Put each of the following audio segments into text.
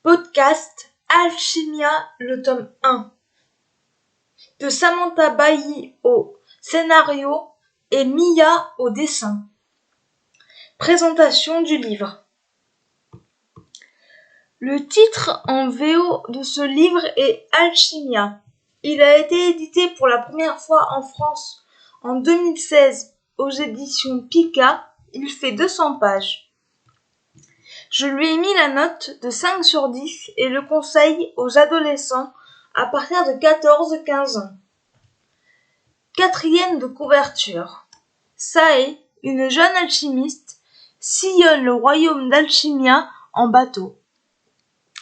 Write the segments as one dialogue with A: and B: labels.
A: Podcast Alchimia, le tome 1 de Samantha Bailly au scénario et Mia au dessin. Présentation du livre. Le titre en VO de ce livre est Alchimia. Il a été édité pour la première fois en France en 2016 aux éditions Pika. Il fait 200 pages. Je lui ai mis la note de 5 sur 10 et le conseille aux adolescents à partir de 14-15 ans. 4e de couverture. Sae, une jeune alchimiste, sillonne le royaume d'Alchimia en bateau.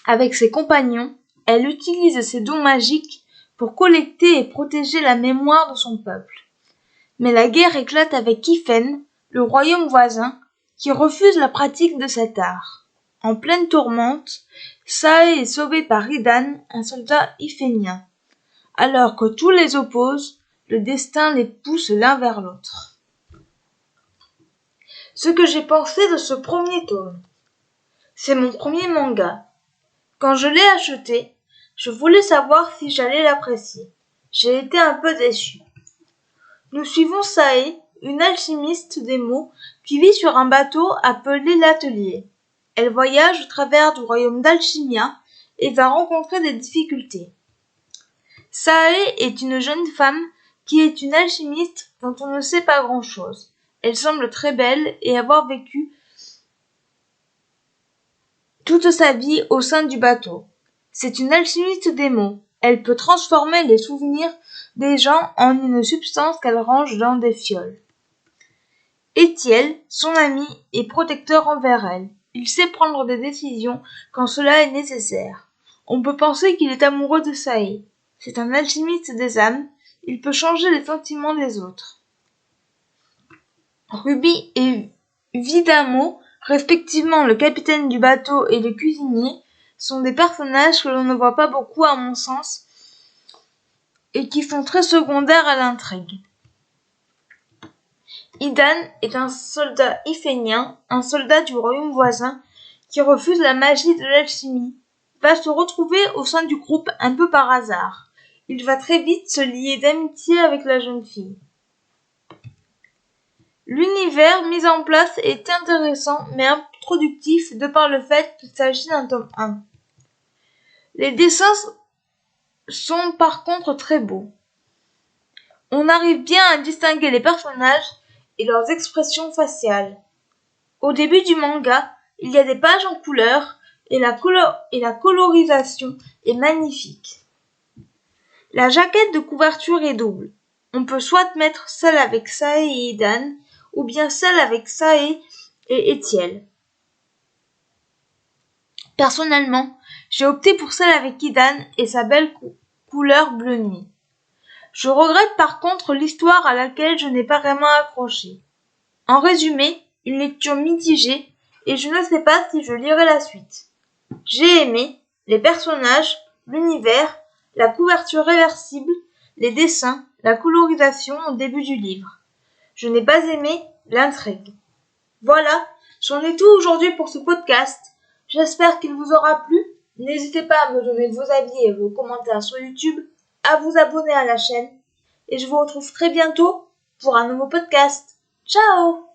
A: Avec ses compagnons, elle utilise ses dons magiques pour collecter et protéger la mémoire de son peuple. Mais la guerre éclate avec Ifen, le royaume voisin, qui refuse la pratique de cet art. En pleine tourmente, Sae est sauvée par Idan, un soldat ifénien. Alors que tout les oppose, le destin les pousse l'un vers l'autre. Ce que j'ai pensé de ce premier tome. C'est mon premier manga. Quand je l'ai acheté, je voulais savoir si j'allais l'apprécier. J'ai été un peu déçu. Nous suivons Sae, une alchimiste des mots, qui vit sur un bateau appelé l'Atelier. Elle voyage au travers du royaume d'Alchimia et va rencontrer des difficultés. Sae est une jeune femme qui est une alchimiste dont on ne sait pas grand-chose. Elle semble très belle et avoir vécu toute sa vie au sein du bateau. C'est une alchimiste des mots. Elle peut transformer les souvenirs des gens en une substance qu'elle range dans des fioles. Etiel, son ami, est protecteur envers elle. Il sait prendre des décisions quand cela est nécessaire. On peut penser qu'il est amoureux de Sae. C'est un alchimiste des âmes. Il peut changer les sentiments des autres. Ruby et Vidamo, respectivement le capitaine du bateau et le cuisinier, sont des personnages que l'on ne voit pas beaucoup à mon sens et qui sont très secondaires à l'intrigue. Idan est un soldat ifénien, un soldat du royaume voisin, qui refuse la magie de l'alchimie, va se retrouver au sein du groupe un peu par hasard. Il va très vite se lier d'amitié avec la jeune fille. L'univers mis en place est intéressant mais introductif de par le fait qu'il s'agit d'un tome 1. Les dessins sont par contre très beaux. On arrive bien à distinguer les personnages et leurs expressions faciales. Au début du manga, il y a des pages en couleur et la colorisation est magnifique. La jaquette de couverture est double. On peut soit mettre celle avec Sae et Idan, ou bien celle avec Sae et Etiel. Personnellement, j'ai opté pour celle avec Idan et sa belle couleur bleu nuit. Je regrette par contre l'histoire à laquelle je n'ai pas vraiment accroché. En résumé, une lecture mitigée et je ne sais pas si je lirai la suite. J'ai aimé les personnages, l'univers, la couverture réversible, les dessins, la colorisation au début du livre. Je n'ai pas aimé l'intrigue. Voilà, j'en ai tout aujourd'hui pour ce podcast. J'espère qu'il vous aura plu. N'hésitez pas à me donner vos avis et vos commentaires sur YouTube, à vous abonner à la chaîne et je vous retrouve très bientôt pour un nouveau podcast. Ciao!